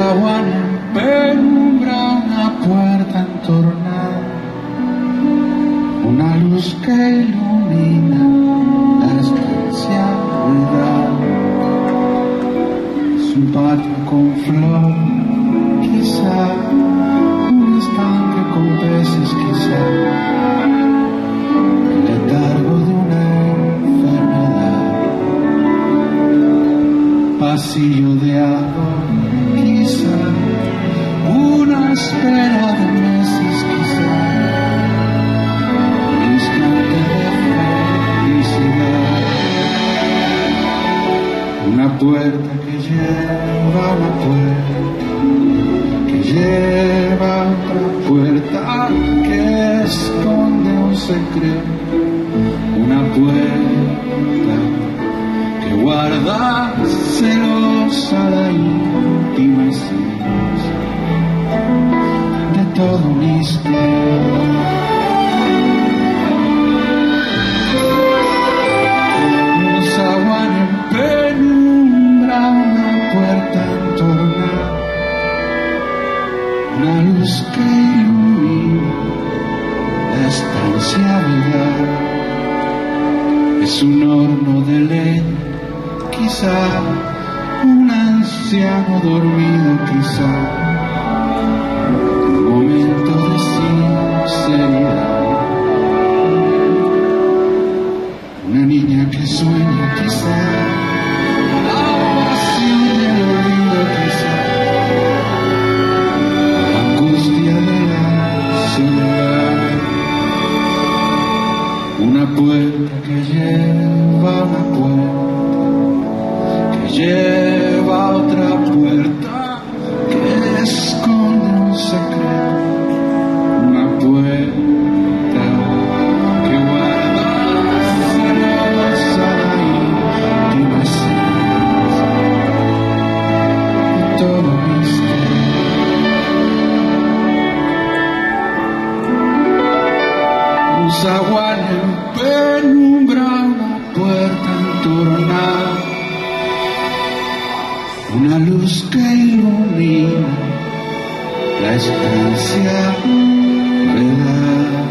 zaguán en penumbra, una puerta entornada, una luz que ilumina la estancia ruidada. Es un patio con flor, quizá, un estanque con peces, quizá, el letargo de una enfermedad. Pasillo de agua, quizá, una espera de meses, quizá, un instante de felicidad. Una puerta que lleva a una puerta, que lleva a otra puerta, que esconde un secreto. Una puerta que guarda celosa la íntima esencia de todo misterio. Un zaguán en penumbra, una puerta entornada, una luz que ilumina la estancia velada. Es un horno de leña, quizá, un anciano dormido, quizá, un momento de sinceridad. Una niña que sueña, quizá, la pasión del olvido, quizá, la angustia de la soledad. Una puerta que lleva a una puerta, lleva a otra puerta, que esconde un secreto. Una puerta que guarda celosa la íntima esencia de todo misterio. Un zaguán en penumbra, una puerta entornada, una luz que ilumina la estancia velada.